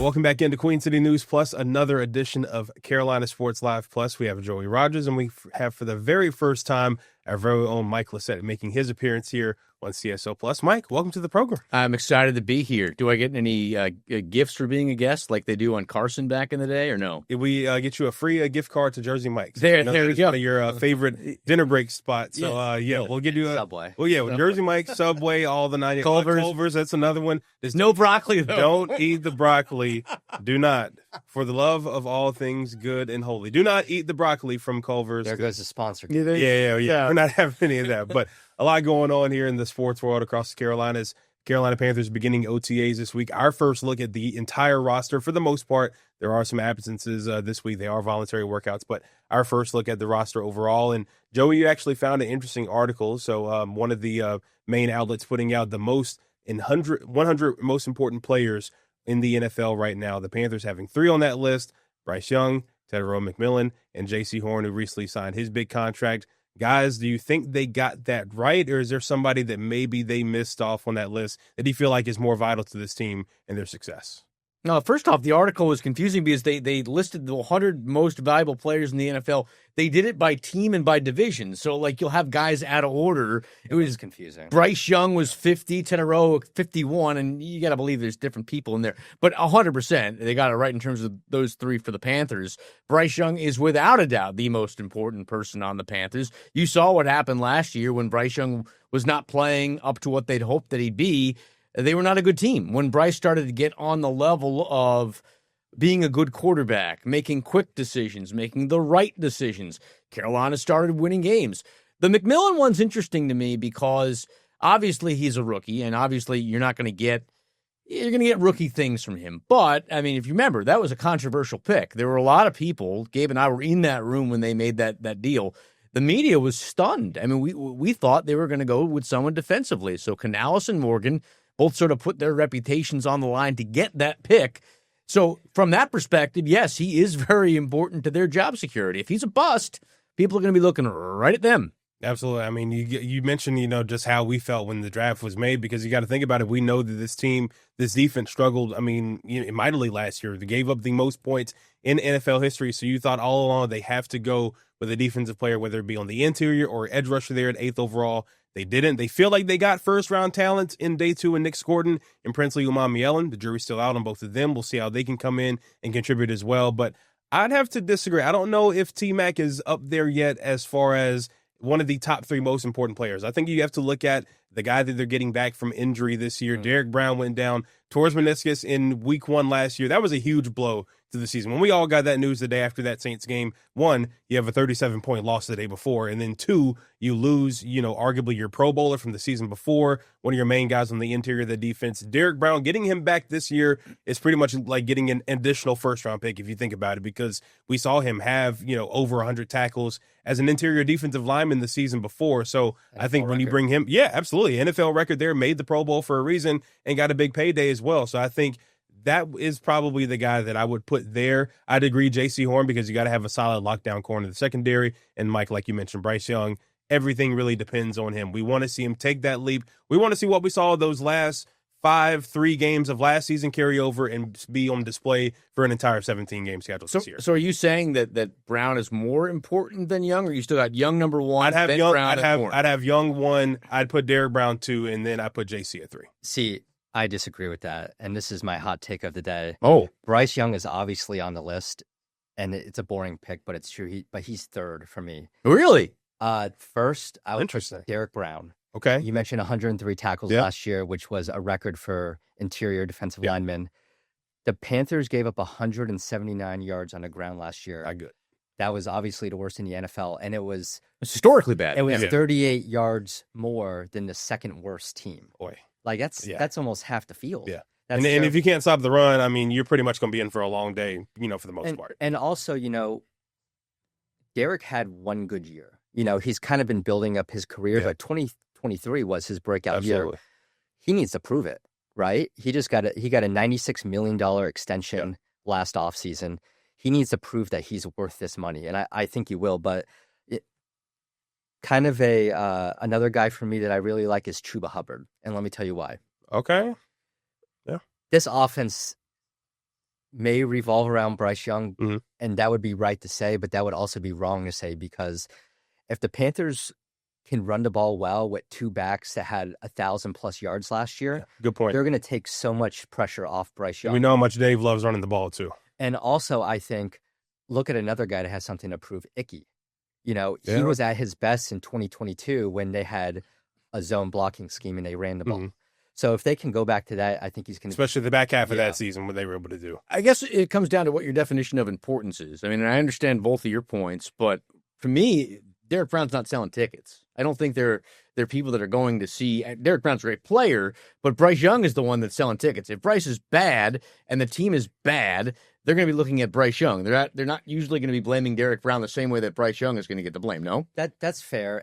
Welcome back into Queen City News Plus, another edition of Carolina Sports Live Plus. We have Joey Rogers, and we have for the very first time our very own Mike Lissette making his appearance here on CSO Plus. Mike, welcome to the program. I'm excited to be here. Do I get any gifts for being a guest like they do on Carson back in the day, or no? We get you a free gift card to Jersey Mike's. There we go. One of your favorite dinner break spots. So, we'll give you a Subway. Well, with Jersey Mike's, Subway, all the 90 Culver's. That's another one. There's no broccoli, though. Don't eat the broccoli. Do not. For the love of all things good and holy. Do not eat the broccoli from Culver's. There goes the sponsor. Yeah. We're not having any of that. But a lot going on here in the sports world across the Carolinas. Carolina Panthers beginning OTAs this week. Our first look at the entire roster. For the most part, there are some absences this week. They are voluntary workouts, but our first look at the roster overall. And Joey, you actually found an interesting article. So one of the main outlets putting out the 100 most important players in the NFL right now. The Panthers having 3 on that list: Bryce Young, Tedero McMillan, and J.C. Horn, who recently signed his big contract. Guys, do you think they got that right, or is there somebody that maybe they missed off on that list that you feel like is more vital to this team and their success? No, first off, the article was confusing because they listed the 100 most valuable players in the NFL. They did it by team and by division. So, you'll have guys out of order. It was confusing. Bryce Young was 50, Tedero 51, and you got to believe there's different people in there. But 100%, they got it right in terms of those 3 for the Panthers. Bryce Young is without a doubt the most important person on the Panthers. You saw what happened last year when Bryce Young was not playing up to what they'd hoped that he'd be. They were not a good team. When Bryce started to get on the level of being a good quarterback, making quick decisions, making the right decisions, Carolina started winning games. The McMillan one's interesting to me because obviously he's a rookie, and obviously you're going to get rookie things from him. But, I mean, if you remember, that was a controversial pick. There were a lot of people, Gabe and I were in that room when they made that deal. The media was stunned. I mean, we thought they were going to go with someone defensively. So Canales and Morgan both sort of put their reputations on the line to get that pick. So from that perspective, yes, he is very important to their job security. If he's a bust, people are going to be looking right at them. Absolutely. I mean, you mentioned, just how we felt when the draft was made, because you got to think about it. We know that this defense struggled, mightily last year. They gave up the most points in NFL history. So you thought all along they have to go with a defensive player, whether it be on the interior or edge rusher there at 8th overall. They didn't. They feel like they got first-round talent in day 2 in Nick Gordon and Princely Umamielen. The jury's still out on both of them. We'll see how they can come in and contribute as well. But I'd have to disagree. I don't know if T-Mac is up there yet as far as one of the top 3 most important players. I think you have to look at the guy that they're getting back from injury this year. Derek Brown went down towards meniscus in week 1 last year. That was a huge blow to the season. When we all got that news the day after that Saints game, 1, you have a 37-point loss the day before, and then 2, you lose, arguably your Pro Bowler from the season before, one of your main guys on the interior of the defense. Derek Brown, getting him back this year is pretty much like getting an additional first-round pick if you think about it, because we saw him have, over 100 tackles as an interior defensive lineman the season before. So I think when you bring him, absolutely, NFL record there, made the Pro Bowl for a reason and got a big payday as well. So I think that is probably the guy that I would put there. I'd agree J.C. Horn, because you got to have a solid lockdown corner in the secondary. And Mike, like you mentioned, Bryce Young, everything really depends on him. We want to see him take that leap. We want to see what we saw those last 3 games of last season carry over and be on display for an entire 17-game schedule this year. So are you saying that Brown is more important than Young, or you still got Young number 1? I'd have Young 1. I'd put Derek Brown 2, and then I'd put J.C. at 3. See, I disagree with that, and this is my hot take of the day. Oh. Bryce Young is obviously on the list, and it's a boring pick, but it's true. But he's 3rd for me. Really? First, I would put Derek Brown. Okay. You mentioned 103 tackles last year, which was a record for interior defensive linemen. The Panthers gave up 179 yards on the ground last year. Not good. That was obviously the worst in the NFL, and it's historically bad. It was 38 yards more than the second worst team. Boy. That's almost half the field. Yeah. And if you can't stop the run, you're pretty much going to be in for a long day, for the most part. And also, Derek had 1 good year. He's kind of been building up his career, but 2023 was his breakout year. He needs to prove it, right? He got a $96 million extension last offseason. He needs to prove that he's worth this money, and I think he will. But kind of another guy for me that I really like is Chuba Hubbard, and let me tell you why. Okay. This offense may revolve around Bryce Young, Mhm. and that would be right to say, but that would also be wrong to say, because if the Panthers can run the ball well with two backs that had 1,000+ yards last year, Good point. they're going to take so much pressure off Bryce And Young. we know how much Dave loves running the ball too. And also, I think, look at another guy that has something to prove, Icky. He Yeah. was at his best in 2022 when they had a zone blocking scheme and they ran the ball. Mhm. So if they can go back to that, I think he's going to. Especially the back half of Yeah. that season, what they were able to do. I guess it comes down to what your definition of importance is. I mean, I understand both of your points, but for me, Derek Brown's not selling tickets. I don't think they're people that are going to see. Derek Brown's a great player, but Bryce Young is the one that's selling tickets. If Bryce is bad and the team is bad, they're going to be looking at Bryce Young. They're not usually going to be blaming Derek Brown the same way that Bryce Young is going to get the blame. No, That's fair.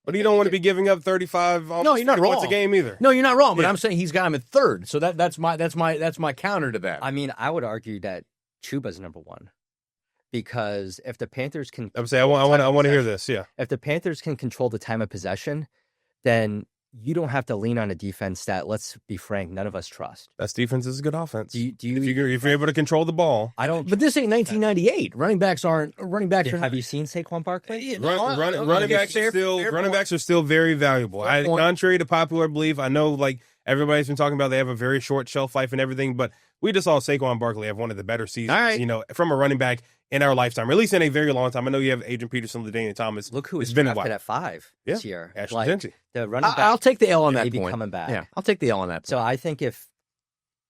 But you don't want to be giving up 35 No, you're not points wrong. a game either. No, you're not wrong. But Yeah. I'm saying he's got him at third, so that's my counter to that. I mean, I would argue that Chuba's number one, because if the Panthers can, I would say I want to hear this. Yeah. if the Panthers can control the time of possession, then you don't have to lean on a defense that, let's be frank, none of us trust. That's defense is a good offense. Do you if you're able to control the ball. I don't. But this ain't 1998. Running backs are. Have you seen Saquon Barkley? Running backs are still very valuable. Fair point. Contrary to popular belief, I know like everybody's been talking about they have a very short shelf life and everything, but we just saw Saquon Barkley have one of the better seasons, All right. from a running back in our lifetime, or at least in a very long time. I know you have Adrian Peterson, LaDainian Thomas. Look who was It's been a drafted while. at 5 this year. Ashton Jeanty. The running back. I'll take the L on that maybe point. coming back. Yeah, I'll take the L on that. So I think if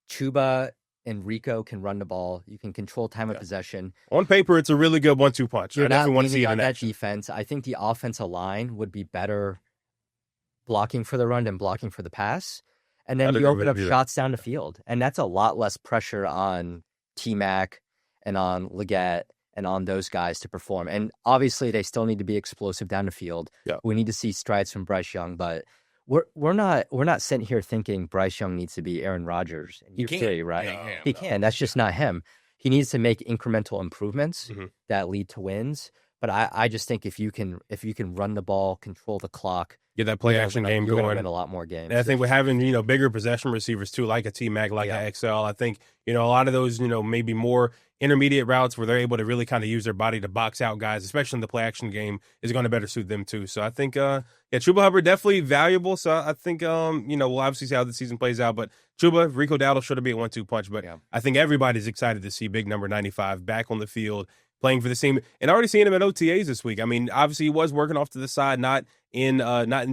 Chuba and Rico can run the ball, you can control time of possession. On paper, it's a really good 1-2 punch. You're I not definitely want to see leaning it on in that action. defense. I think the offensive line would be better blocking for the run than blocking for the pass. And then I'd you agree open with up you there. shots down the field. And that's a lot less pressure on T-Mac and on Leggett and on those guys to perform. And obviously, they still need to be explosive down the field. Yeah. We need to see strides from Bryce Young, but we're not sitting here thinking Bryce Young needs to be Aaron Rodgers in year can't. 3, right? Yeah, He can. That's just not him. He needs to make incremental improvements Mhm. that lead to wins. But I just think if you can run the ball, control the clock, Get that play action game you're gonna going. win a lot more games. And I think we're having, bigger possession receivers too, like a T-Mac, like Yeah. a XL. I think, a lot of those, maybe more intermediate routes where they're able to really kind of use their body to box out guys, especially in the play action game, is going to better suit them too. So I think, Chuba Hubbard definitely valuable. So I think, we'll obviously see how the season plays out. But Chuba, Rico Dowdle should have been a 1-2 punch. But Yeah. I think everybody's excited to see big number 95 back on the field, playing for the team, and already seeing him at OTAs this week. I mean, obviously he was working off to the side, not in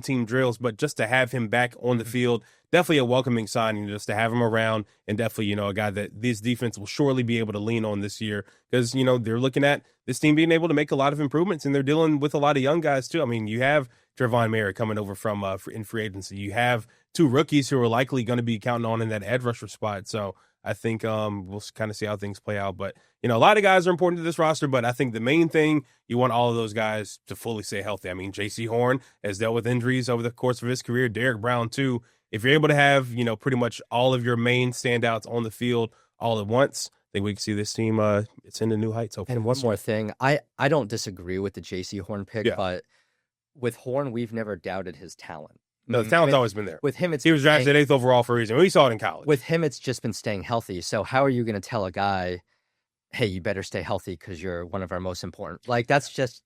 team drills, but just to have him back on the field, definitely a welcoming signing, just to have him around, and definitely, a guy that this defense will surely be able to lean on this year, because, they're looking at this team being able to make a lot of improvements, and they're dealing with a lot of young guys too. I mean, you have Trevon Merritt coming over from in free agency. You have 2 rookies who are likely going to be counting on in that edge rusher spot. So I think we'll kind of see how things play out. But, a lot of guys are important to this roster, but I think the main thing, you want all of those guys to fully stay healthy. I mean, J.C. Horn has dealt with injuries over the course of his career. Derek Brown, too. If you're able to have, pretty much all of your main standouts on the field all at once, I think we can see this team it's into new heights. Hopefully. And one more thing, I don't disagree with the J.C. Horn pick, Yeah. but with Horn, we've never doubted his talent. No, the talent's always been there. With him, He was drafted 8th overall for a reason. We saw it in college. With him, it's just been staying healthy. So how are you going to tell a guy, hey, you better stay healthy because you're one of our most important? Like, that's just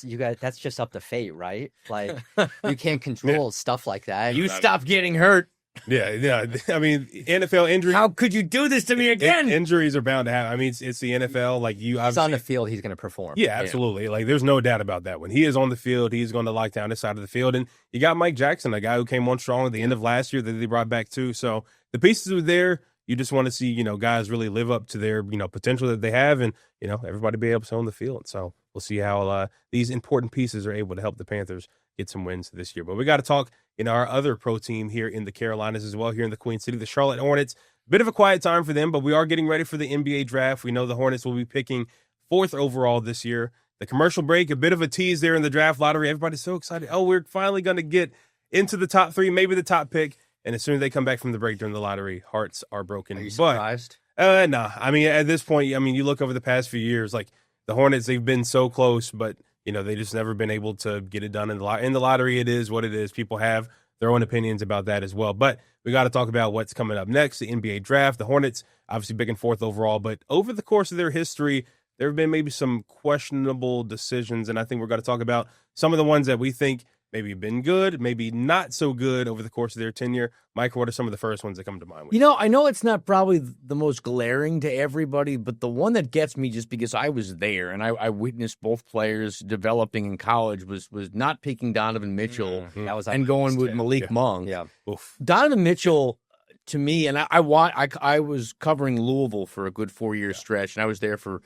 you guys. That's just up to fate, right? Like, you can't control stuff like that. You stop getting hurt. Yeah. I mean, NFL injuries. How could you do this to me again? Injuries are bound to happen. I mean, it's the NFL. Like you, He's on the field, he's going to perform. Yeah, absolutely. Like there's no doubt about that. When he is on the field, he's going to lock down this side of the field. And you got Mike Jackson, a guy who came on strong at the end of last year that they brought back too. So the pieces are there. You just want to see, guys really live up to their, potential that they have, and everybody be able to on the field. So we'll see how these important pieces are able to help the Panthers get some wins this year. But we got to talk our other pro team here in the Carolinas as well, here in the Queen City, the Charlotte Hornets. Bit of a quiet time for them, but we are getting ready for the NBA draft. We know the Hornets will be picking 4th overall this year. The commercial break, a bit of a tease there in the draft lottery. Everybody's so excited. Oh, we're finally going to get into the top 3, maybe the top pick. And as soon as they come back from the break during the lottery, hearts are broken. Are you surprised? Nah. I mean, at this point, you look over the past few years, like the Hornets, they've been so close, but they just never been able to get it done in the lottery. It is what it is. People have their own opinions about that as well. But we got to talk about what's coming up next, the NBA draft. The Hornets, obviously picking fourth overall, but over the course of their history, there have been maybe some questionable decisions, and I think we're going to talk about some of the ones that we think maybe been good, maybe not so good over the course of their tenure. Mike, what are some of the first ones that come to mind? I know it's not probably the most glaring to everybody, but the one that gets me just because I was there and I witnessed both players developing in college was not picking Donovan Mitchell and going with Malik Monk. Yeah. Oof. Donovan Mitchell, to me, and I was covering Louisville for a good 4-year stretch, and I was there for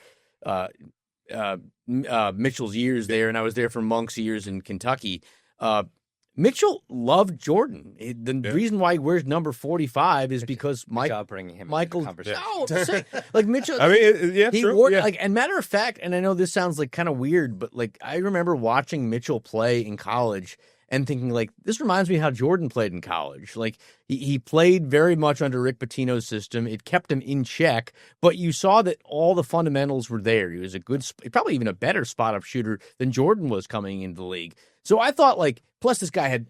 Mitchell's years there, and I was there for Monk's years in Kentucky. Mitchell loved Jordan. The reason why he wears number 45 is because bringing him into the conversation. Like Mitchell. I mean, he true. wore like, and matter of fact, and I know this sounds like kind of weird, but like I remember watching Mitchell play in college and thinking like, this reminds me how Jordan played in college. Like he played very much under Rick Pitino's system. It kept him in check, but you saw that all the fundamentals were there. He was probably even a better spot up shooter than Jordan was coming into the league. So I thought plus this guy had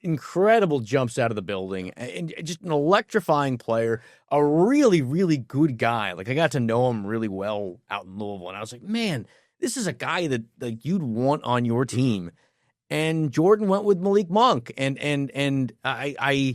incredible jumps out of the building and just an electrifying player, a really, really good guy. Like I got to know him really well out in Louisville, and I was like, man, this is a guy that you'd want on your team. And Jordan went with Malik Monk, and I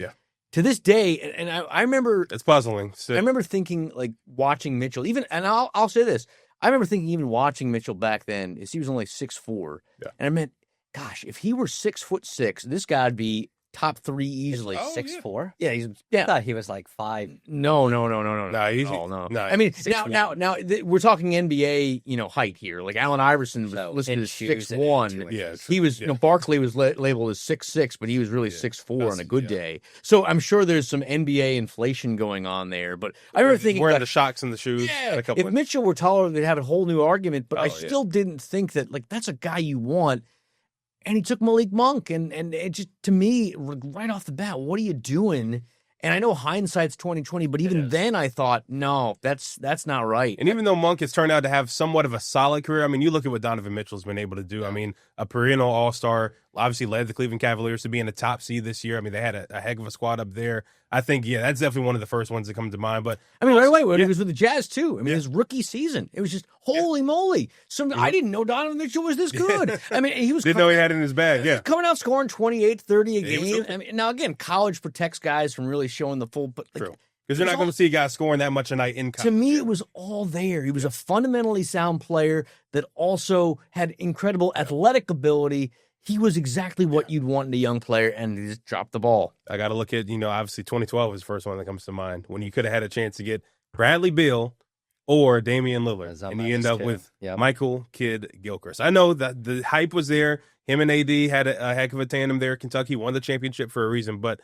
to this day, and I remember it's puzzling. I remember thinking watching Mitchell, and I'll say this, I remember thinking even watching Mitchell back then is he was only 6'4", and I meant, gosh, if he were 6'6", this guy'd be top 3 easily. 6'4"? Yeah, I thought he was like 5. No. No, easy. No. I mean, now we're talking NBA, height here. Like Allen Iverson was listed as 6'1". Yeah, he was. Barkley was labeled as 6'6", but he was really 6'4" on a good day. So I'm sure there's some NBA inflation going on there. But I remember thinking wearing the shocks in the shoes. Yeah, if Mitchell were taller, they'd have a whole new argument. But I still didn't think that that's a guy you want. And he took Malik Monk, and it just, to me, right off the bat, what are you doing? And I know hindsight's 20/20, but even then I thought, no, that's not right. And even though Monk has turned out to have somewhat of a solid career, I mean, you look at what Donovan Mitchell's been able to do. Yeah. I mean, a perennial all-star, obviously led the Cleveland Cavaliers to being a top seed this year. I mean, they had a heck of a squad up there. I think, that's definitely one of the first ones that come to mind. But I mean, right away, when he was with the Jazz, too. I mean, his rookie season, it was just, holy moly. I didn't know Donovan Mitchell was this good. I mean, he was... Didn't know he had it in his bag, He was coming out scoring 28, 30 a game. I mean, now, again, college protects guys from really showing the full... But True. Because you're not going to see a guy scoring that much a night in college. To me, it was all there. He was a fundamentally sound player that also had incredible athletic ability. He was exactly what you'd want in a young player, and he just dropped the ball. I got to look at, obviously 2012 is the first one that comes to mind, when you could have had a chance to get Bradley Beal or Damian Lillard, and you end up with Michael Kidd-Gilchrist. I know that the hype was there. Him and AD had a heck of a tandem there. Kentucky won the championship for a reason, but,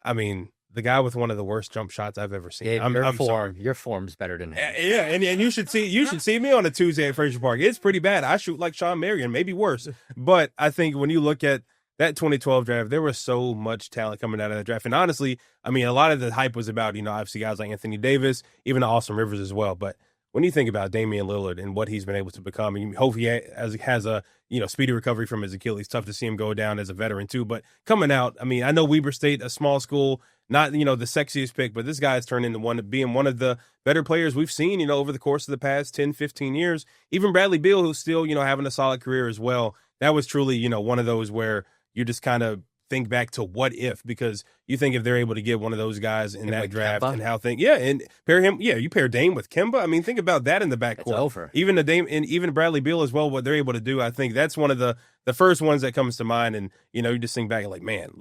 I mean... the guy with one of the worst jump shots I've ever seen. Your form's better than him. Yeah, and you should see me on a Tuesday at Frazier Park. It's pretty bad. I shoot like Sean Marion, maybe worse. But I think when you look at that 2012 draft, there was so much talent coming out of that draft. And honestly, I mean, a lot of the hype was about, obviously guys like Anthony Davis, even Austin Rivers as well. But when you think about Damian Lillard and what he's been able to become, and hope he has a speedy recovery from his Achilles. Tough to see him go down as a veteran too. But coming out, I mean, I know Weber State, a small school, not the sexiest pick, but this guy's turned into being one of the better players we've seen, over the course of the past 10, 15 years. Even Bradley Beal, who's still having a solid career as well. That was truly one of those where you just kind of think back to what if, because you think if they're able to get one of those guys in that draft Kemba. And how and pair him, you pair Dame with Kemba. I mean, think about that in the backcourt. It's over. Even the Dame and even Bradley Beal as well, what they're able to do. I think that's one of the first ones that comes to mind. And, you just think back and man,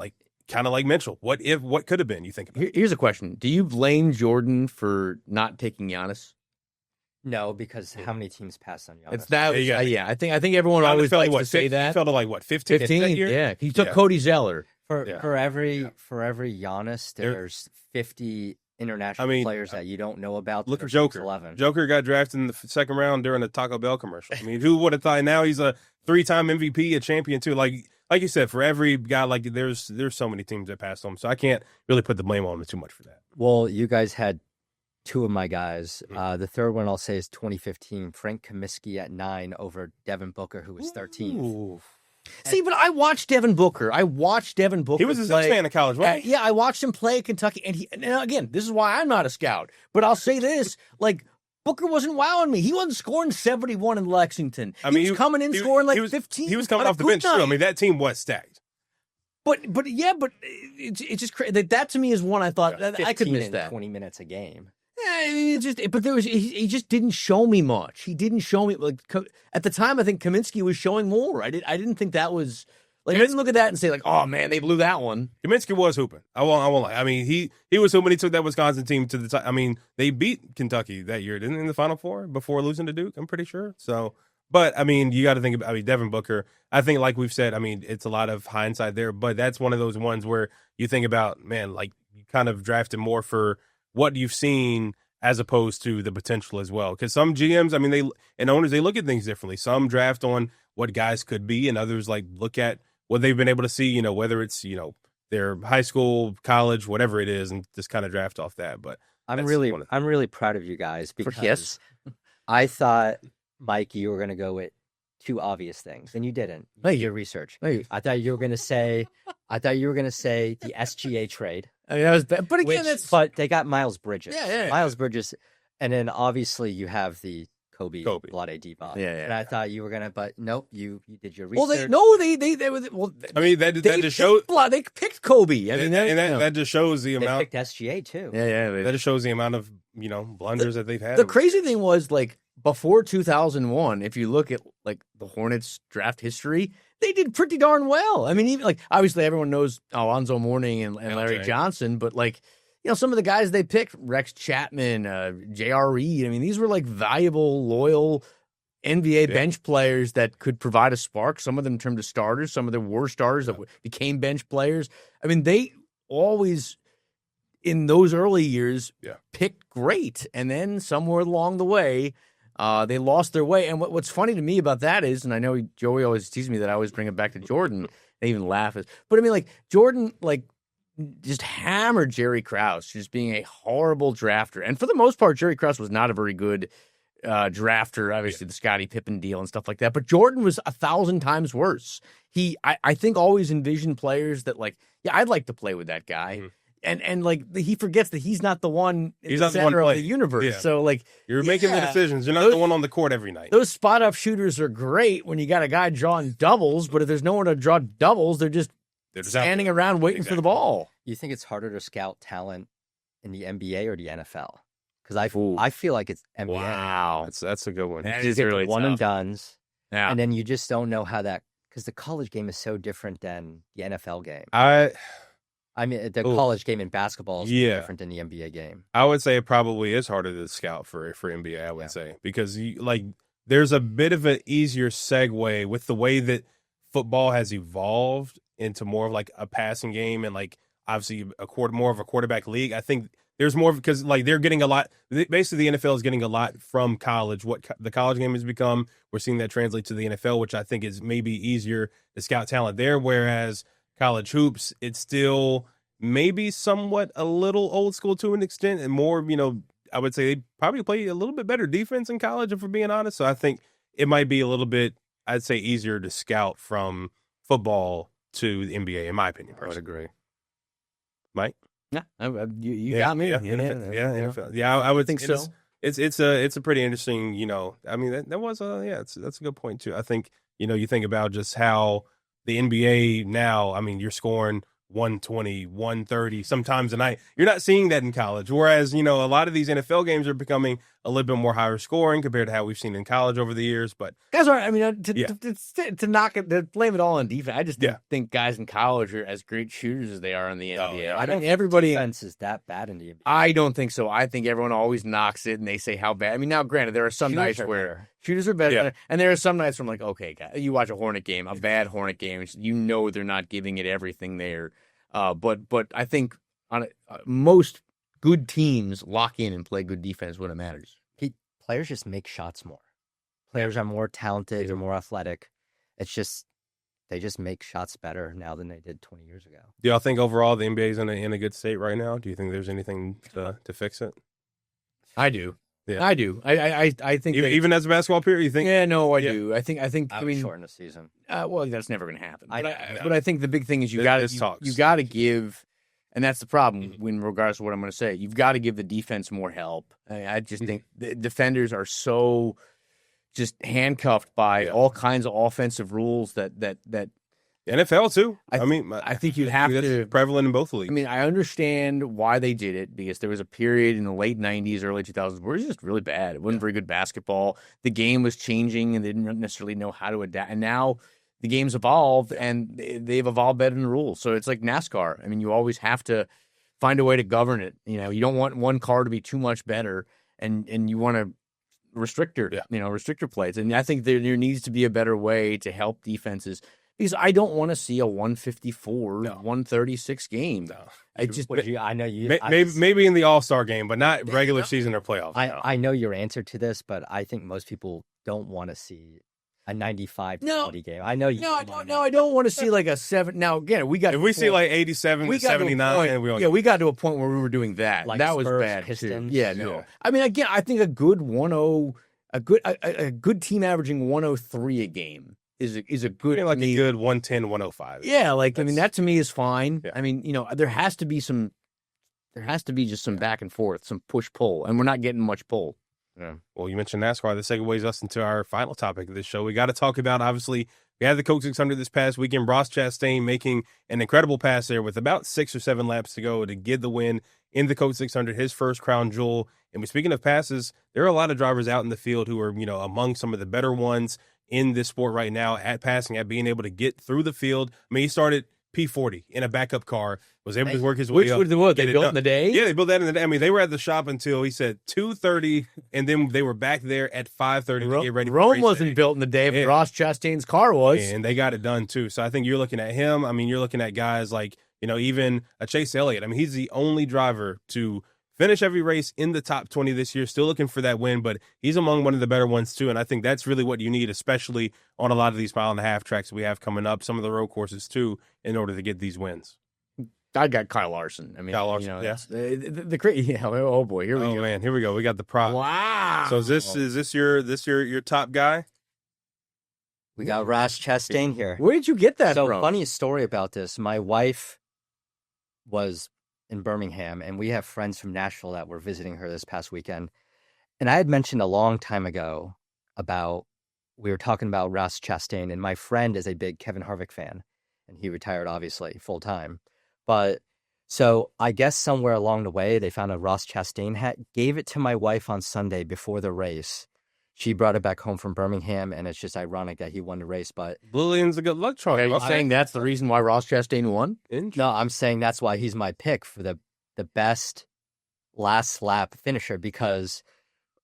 kind of like Mitchell. What could have been, you think about it? Here's a question. Do you blame Jordan for not taking Giannis? No, because how many teams passed on Giannis? It's that. I think everyone always likes to say that. Fell to 15 that year? Yeah. He took Cody Zeller. For every Giannis, there's 50 international players that you don't know about. Look at Joker. 11. Joker got drafted in the second round during the Taco Bell commercial. I mean, who would have thought? Now he's a 3-time MVP, a champion too. Like you said, for every guy, there's so many teams that passed him. So I can't really put the blame on him too much for that. Well, you guys had 2 of my guys. The third one I'll say is 2015. Frank Kaminsky at 9 over Devin Booker, who was 13th. Ooh. See, but I watched Devin Booker. He was a Zilch fan in college, right? Yeah, I watched him play at Kentucky. And again, this is why I'm not a scout. But I'll say this, like, Booker wasn't wowing me. He wasn't scoring 71 in Lexington. He was coming in scoring like 15. He was coming off the bench, too. I mean, that team was stacked. But it's just crazy. That to me is one I thought I could miss that. 20 minutes a game. He just didn't show me much. He didn't show me, like, at the time. I think Kaminsky was showing more. I didn't think that was like, I didn't look at that and say like, oh man, they blew that one. Kaminsky was hooping. I won't lie. I mean, he was hooping. He took that Wisconsin team to the top. I mean, they beat Kentucky that year, didn't they, in the Final Four before losing to Duke? I'm pretty sure. So, but I mean, you got to think about. I mean, Devin Booker. I think, like we've said, I mean, it's a lot of hindsight there, but that's one of those ones where you think about, man, like you kind of drafted more for what you've seen as opposed to the potential as well. Because some GMs, I mean, and owners, they look at things differently. Some draft on what guys could be, and others like look at what they've been able to see, whether it's, their high school, college, whatever it is, and just kind of draft off that. But I'm really proud of you guys because I thought, Mike, you were going to go with two obvious things, and you didn't. You did your research. I thought you were going to say the SGA trade. I mean, that was bad. But again, but they got Miles Bridges. Yeah. Miles Bridges, and then obviously you have the Kobe. Blade Diva. Yeah. And I thought you were gonna, but nope. You did your research. I mean, that just shows they picked Kobe. I mean, that just shows the they amount. Picked SGA too. Yeah. That just shows the amount of blunders that they've had. The crazy thing was, like, before 2001, if you look at like the Hornets draft history, they did pretty darn well. I mean, even like obviously everyone knows Alonzo Mourning and Larry Johnson, but like, some of the guys they picked, Rex Chapman, J.R. Reed. I mean, these were like valuable, loyal NBA bench players that could provide a spark. Some of them turned to starters. Some of them were starters that became bench players. I mean, they always, in those early years, picked great. And then somewhere along the way, they lost their way. And what's funny to me about that is, and I know Joey always teases me that I always bring it back to Jordan. They even laugh. But I mean, like, Jordan, like, just hammered Jerry Krause, just being a horrible drafter. And for the most part, Jerry Krause was not a very good drafter, obviously the Scottie Pippen deal and stuff like that. But Jordan was 1,000 times worse. I think, always envisioned players that, like, I'd like to play with that guy. Mm-hmm. And like, he forgets that he's not the one in the center of the universe. Yeah. So, like, you're making the decisions. You're not the one on the court every night. Those spot-up shooters are great when you got a guy drawing doubles, but if there's no one to draw doubles, they're just standing around waiting for the ball. You think it's harder to scout talent in the NBA or the NFL? Because I feel like it's NBA. Wow, that's a good one. That is really one tough. And dones. Yeah, and then you just don't know how that, because the college game is so different than the NFL game. I mean, the college game in basketball is different than the NBA game. I would say it probably is harder to scout for NBA. I would say, because there's a bit of an easier segue with the way that football has evolved into more of like a passing game and like obviously more of a quarterback league. I think there's more, because like they're getting a lot. Basically, the NFL is getting a lot from college. What the college game has become, we're seeing that translate to the NFL, which I think is maybe easier to scout talent there. Whereas college hoops, it's still maybe somewhat a little old school to an extent, and more, I would say they probably play a little bit better defense in college, if we're being honest. So I think it might be a little bit, I'd say, easier to scout from football to the NBA, in my opinion. I would agree. Mike? Yeah, you got me. Yeah, I would think so. It's a pretty interesting, I mean, that was that's a good point too. I think, you think about just how the NBA now, I mean, you're scoring 120, 130 sometimes a night. You're not seeing that in college. Whereas, a lot of these NFL games are becoming a little bit more higher scoring compared to how we've seen in college over the years. But guys are, I mean, to knock it, to blame it all on defense. I just think guys in college are as great shooters as they are in the NBA. I don't think everybody defense is that bad in the NBA. I don't think so. I think everyone always knocks it and they say how bad. I mean, now granted, there are some nights where shooters are better, and there are some nights where I'm like, okay, guys, you watch a Hornet game, a bad Hornet game, they're not giving it everything there. But I think most good teams lock in and play good defense when it matters. Players just make shots more. Players are more talented or more athletic. It's just they just make shots better now than they did 20 years ago. Do y'all think overall the NBA is in a good state right now? Do you think there's anything to fix it? I do. Yeah. I do. I think Even as a basketball player, you think? Yeah, no, I do. I think. I mean, shorten the season. Well, that's never going to happen. I But I think the big thing is you got to give, and that's the problem in regards to what I'm going to say. You've got to give the defense more help. I just think the defenders are so just handcuffed by all kinds of offensive rules that NFL too. I think you'd have to prevalent in both leagues. I mean, I understand why they did it because there was a period in the late 90s, early 2000s where it was just really bad. It wasn't very good basketball. The game was changing and they didn't necessarily know how to adapt. And now the game's evolved and they've evolved better than the rules. So it's like NASCAR. I mean, you always have to find a way to govern it. You know, you don't want one car to be too much better and you want to restrictor plates. And I think there needs to be a better way to help defenses because I don't want to see a 154, 136 game. No. Maybe in the All-Star game, but not regular season or playoffs. I know your answer to this, but I think most people don't want to see a 95-20 game. I know you. No, I don't want to see like a 7. Now again, if we see like 87 79, and we got to a point where we were doing that. Like that Spurs, was bad. Pistons. Yeah, no. Yeah. I mean, again, I think a good 1-0, a good team averaging 103 a game is a good like a good 110, 105. Yeah, like I mean, that to me is fine. Yeah. I mean, there has to be just some back and forth, some push pull, and we're not getting much pull. Yeah. Well, you mentioned NASCAR. This segues us into our final topic of this show. We got to talk about, obviously, we had the Coke 600 this past weekend. Ross Chastain making an incredible pass there with about 6 or 7 laps to go to get the win in the Coke 600, his first crown jewel. And speaking of passes, there are a lot of drivers out in the field who are, among some of the better ones in this sport right now at passing, at being able to get through the field. I mean, he started P40 in a backup car, was able to work his way up. Which was they built in the day? Yeah, they built that in the day. I mean, they were at the shop until, he said, 2:30, and then they were back there at 5:30 to get ready for Rome wasn't built in the day, but Ross Chastain's car was. And they got it done, too. So I think you're looking at him. I mean, you're looking at guys like, even a Chase Elliott. I mean, he's the only driver to finish every race in the top 20 this year, still looking for that win, but he's among one of the better ones, too. And I think that's really what you need, especially on a lot of these mile-and-a-half tracks we have coming up, some of the road courses, too, in order to get these wins. I got Kyle Larson. I mean, Kyle Larson, oh boy, here we go. Oh man, here we go. We got the prop. Wow. So is this your top guy? We got Ross Chastain here. Where did you get that from? So funniest story about this. My wife was in Birmingham, and we have friends from Nashville that were visiting her this past weekend. And I had mentioned a long time ago we were talking about Ross Chastain, and my friend is a big Kevin Harvick fan, and he retired obviously full time. But so I guess somewhere along the way, they found a Ross Chastain hat, gave it to my wife on Sunday before the race. She brought it back home from Birmingham, and it's just ironic that he won the race. But Lillian's a good luck charm. Are you saying that's the reason why Ross Chastain won? No, I'm saying that's why he's my pick for the best last lap finisher, because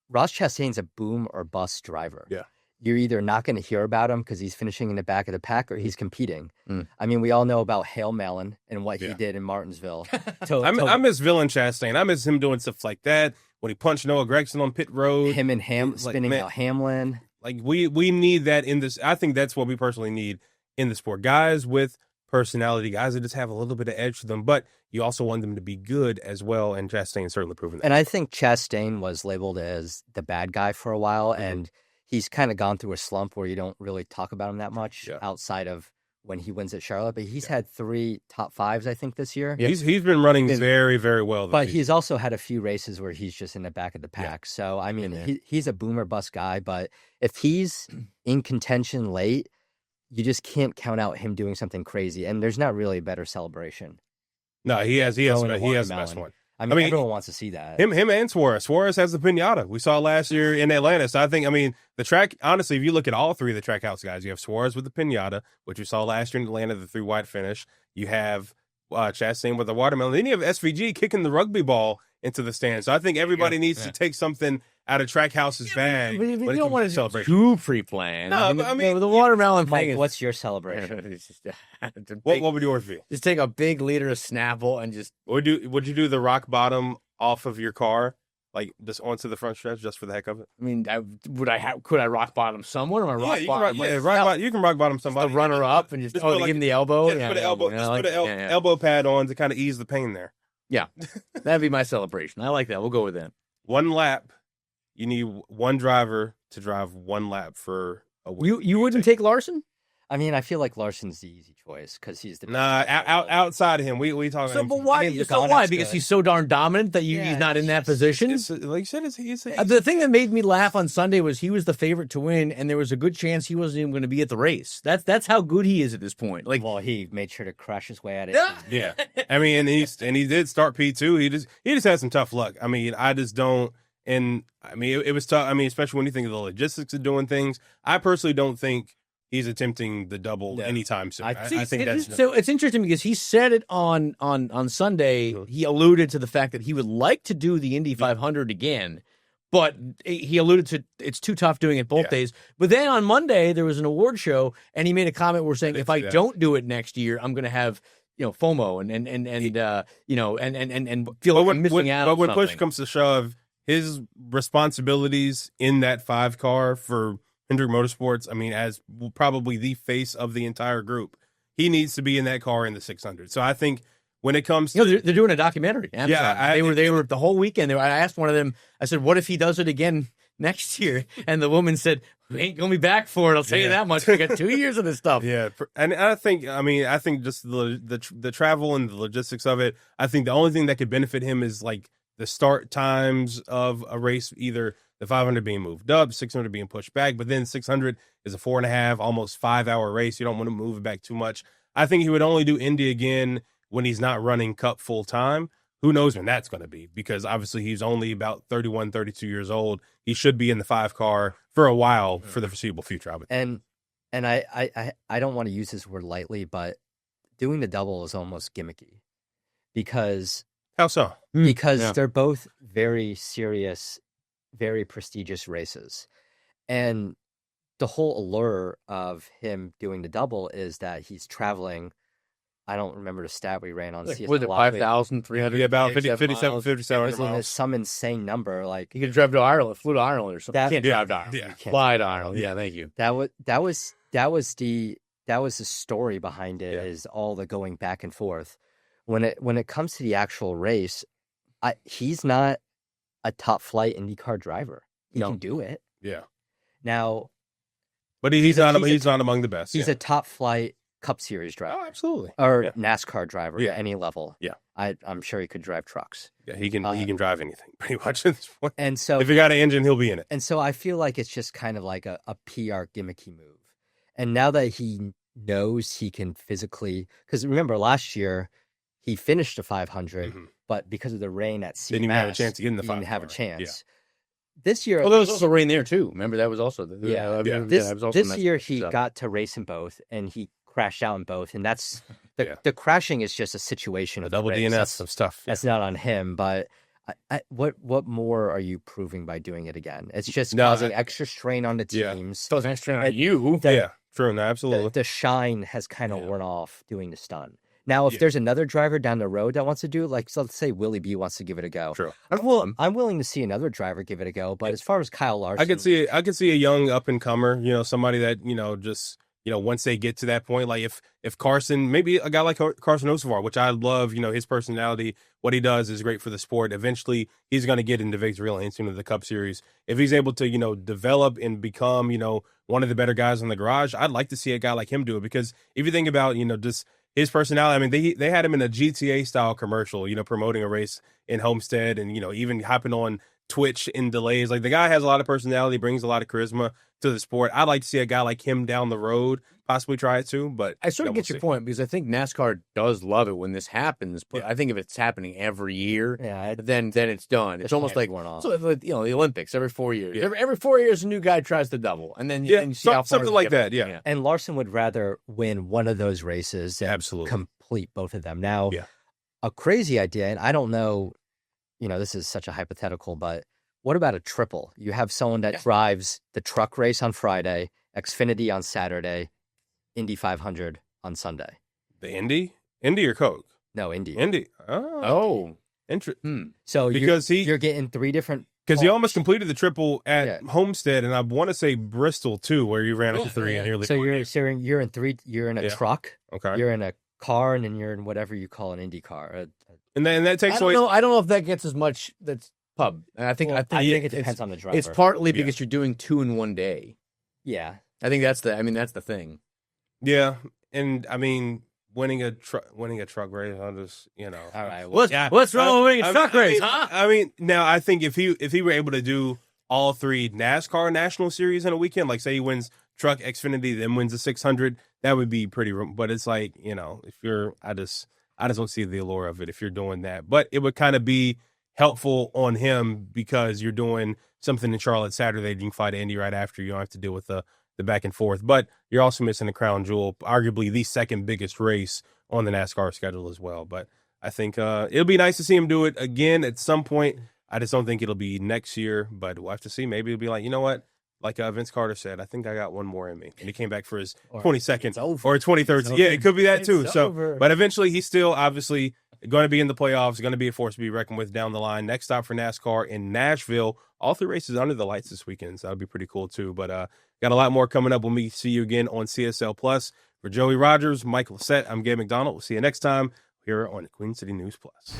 Ross Chastain's a boom or bust driver. Yeah. You're either not going to hear about him because he's finishing in the back of the pack or he's competing. I mean, we all know about Hale Mellon and what he did in Martinsville. I miss Villain Chastain. I miss him doing stuff like that when he punched Noah Gragson on pit road. Him and spinning out Hamlin. Like we need that in this. I think that's what we personally need in the sport. Guys with personality, guys that just have a little bit of edge to them, but you also want them to be good as well. And Chastain's certainly proven that. And I think Chastain was labeled as the bad guy for a while, and he's kind of gone through a slump where you don't really talk about him that much outside of when he wins at Charlotte. But he's had 3 top 5s, I think, this year. Yeah. He's been running very, very well. But he's also had a few races where he's just in the back of the pack. Yeah. So, I mean, he's a boomer bust guy. But if he's in contention late, you just can't count out him doing something crazy. And there's not really a better celebration. No, he has the best one. I mean, everyone wants to see that. Him and Suarez. Suarez has the pinata. We saw last year in Atlanta. So I think, the track, honestly, if you look at all 3 of the track house guys, you have Suarez with the pinata, which we saw last year in Atlanta, the 3 wide finish. You have Chastain with the watermelon. Then you have SVG kicking the rugby ball into the stands. So I think everybody needs to take something out of Trackhouse's bag. But you don't want to celebrate too pre-planned. No, the watermelon thing. What's your celebration? What would yours be? Just take a big liter of Snapple and just. Would you do the rock bottom off of your car, like just onto the front stretch, just for the heck of it? I mean, could I rock bottom someone? Or you can rock bottom somebody. A runner up and just give him the elbow. Put an elbow pad on to kind of ease the pain there. Yeah, that'd be my celebration. I like that. We'll go with that. 1 lap. you need one driver to drive one lap for a week. You wouldn't take Larson? I mean, I feel like Larson's the easy choice because he's the outside of him. We talking. So, but why? I mean, so why? Because he's so darn dominant that he's not in that position. Like you said, he's the thing that made me laugh on Sunday was he was the favorite to win, and there was a good chance he wasn't even going to be at the race. That's how good he is at this point. Like, well, he made sure to crash his way at it. Yeah, I mean, and he did start P2. He just had some tough luck. I mean, I just don't. And I mean, it was tough. I mean, especially when you think of the logistics of doing things. I personally don't think he's attempting the double anytime soon. I think that's so. It's interesting because he said it on Sunday. He alluded to the fact that he would like to do the Indy 500 again, but he alluded to it's too tough doing it both days. But then on Monday there was an award show, and he made a comment where saying, "If I don't do it next year, I'm going to have." FOMO and feel like I'm missing out. But when something. push comes to shove, his responsibilities in that 5 car for Hendrick Motorsports, I mean, as probably the face of the entire group, he needs to be in that car in the 600. So I think when it comes to... they're doing a documentary. Amazon. They were the whole weekend. I asked one of them, I said, what if he does it again next year? And the woman said, we ain't going to be back for it. I'll tell you that much. We got 2 years of this stuff. Yeah. And I think just the travel and the logistics of it, I think the only thing that could benefit him is like the start times of a race, either the 500 being moved up, 600 being pushed back, but then 600 is a 4.5, almost 5-hour race. You don't want to move it back too much. I think he would only do Indy again when he's not running Cup full time. Who knows when that's going to be? Because obviously he's only about 31, 32 years old. He should be in the 5 car for a while for the foreseeable future. I would think. And I don't want to use this word lightly, but doing the double is almost gimmicky because. How so? Because they're both very serious, very prestigious races. And the whole allure of him doing the double is that he's traveling. I don't remember the stat we ran on. Was it 5,300? Yeah, about 57 miles. Some insane number. Like you could drive to Ireland, flew to Ireland or something. You can't drive to Ireland. Yeah. Fly to Ireland. Yeah, thank you. That was the story behind it. Is all the going back and forth. When it comes to the actual race, he's not a top flight IndyCar driver. He can do it. Yeah. Now, but he's not among the best. He's a top flight Cup Series driver. Oh, absolutely. Or NASCAR driver at any level. Yeah. I'm sure he could drive trucks. Yeah, he can drive anything pretty much at this point. And so if he got an engine, he'll be in it. And so I feel like it's just kind of like a PR gimmicky move. And now that he knows he can physically, because remember last year he finished the 500, but because of the rain at CMS, didn't even have a chance to get in the 500. Didn't have a chance. Yeah. This year, there was also rain there too. Remember that was also This year he got to race in both, and he crashed out in both, and that's the crashing is just a situation. The of double DNS of stuff. That's not on him, but what more are you proving by doing it again? It's just causing extra strain on the teams. It's causing extra strain on you. True. No, absolutely. The shine has kind of worn off doing the stunt. Now, if there's another driver down the road that wants to do, like, so let's say Willie B wants to give it a go. True. I'm willing to see another driver give it a go. But as far as Kyle Larson, I could see a young up and comer. Somebody that just once they get to that point, like if Carson, maybe a guy like Carson Osevar, which I love, his personality, what he does is great for the sport. Eventually, he's going to get into victory lane soon in the Cup Series. If he's able to, develop and become, one of the better guys in the garage, I'd like to see a guy like him do it. Because if you think about, just his personality, I mean, they had him in a GTA style commercial, promoting a race in Homestead and, even hopping on Twitch in delays. Like, the guy has a lot of personality, brings a lot of charisma to the sport. I'd like to see a guy like him down the road possibly try it too, but I sort of get your point, because I think NASCAR does love it when this happens, but I think if it's happening every year, then it's done. It's almost like the Olympics every 4 years. Every 4 years a new guy tries to double, and then you see how far something like that. Yeah. And Larson would rather win one of those races and absolutely complete both of them. Now, a crazy idea, and I don't know, this is such a hypothetical, but what about a triple? You have someone that drives the truck race on Friday, Xfinity on Saturday, Indy 500 on Sunday. The Indy or Coke? No, Indy. Oh, interesting. So you're getting 3 different. Because he almost completed the triple at Homestead, and I want to say Bristol too, where you ran into 3 and nearly. So you're in 3. You're in a truck. Okay. You're in a car, and then you're in whatever you call an Indy car. And that takes away. I don't know if that gets as much. That's pub. And I think I think it it's, depends on the driver. It's partly because you're doing 2 in one day. Yeah. I think that's the thing. Yeah, and I mean, winning a truck race, I'll just All right. Well, What's wrong with winning a truck race, mean, huh? I mean, now I think if he were able to do all 3 NASCAR National Series in a weekend, like say he wins Truck Xfinity, then wins the 600, that would be pretty. But it's like, if you're, I just don't see the allure of it if you're doing that. But it would kind of be helpful on him because you're doing something in Charlotte Saturday. You can fly to Indy right after. You don't have to deal with the back and forth. But you're also missing the crown jewel, arguably the second biggest race on the NASCAR schedule as well. But I think it'll be nice to see him do it again at some point. I just don't think it'll be next year, but we'll have to see. Maybe it'll be like, you know what? Like Vince Carter said, I think I got one more in me. And he came back for his 22nd or 23rd. Yeah, it could be that too. But eventually he's still obviously going to be in the playoffs, going to be a force to be reckoned with down the line. Next stop for NASCAR in Nashville. All 3 races under the lights this weekend, so that'll be pretty cool too. But got a lot more coming up when we see you again on CSL Plus. For Joey Rogers, Michael Lissette, I'm Gabe McDonald. We'll see you next time here on Queen City News Plus.